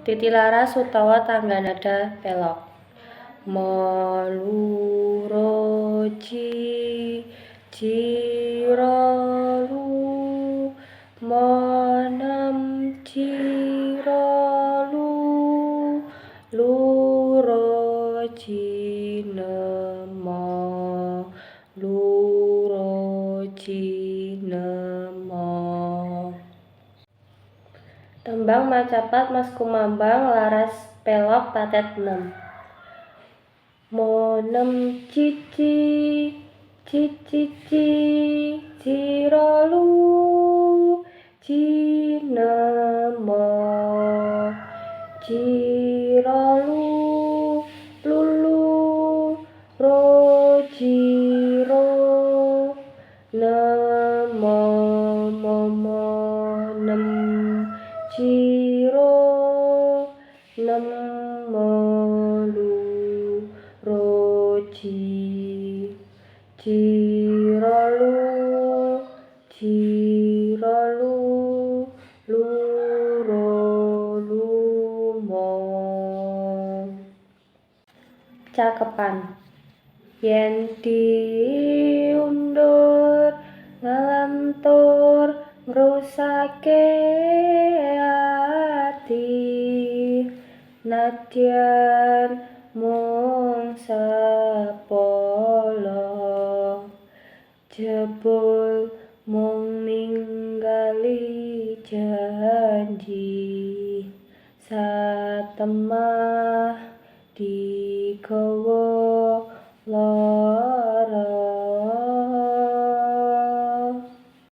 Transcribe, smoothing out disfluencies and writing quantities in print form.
Titilaras utawa tangga nada pelok. Moluroji cirolu monam cirolu luroji nemo luroji nemo. Tembang macapat mas kumambang laras pelok patet 6. Monem cici cici cirolu cinemo cirolu lulu rojiro nemo momo nem ciro nemo roji cirolu cirolu lurolumo. Cakepan. Yen diundur ngelentur ngrusake ati nadyan mung sepolo jebul mung ninggali janji satemah digawa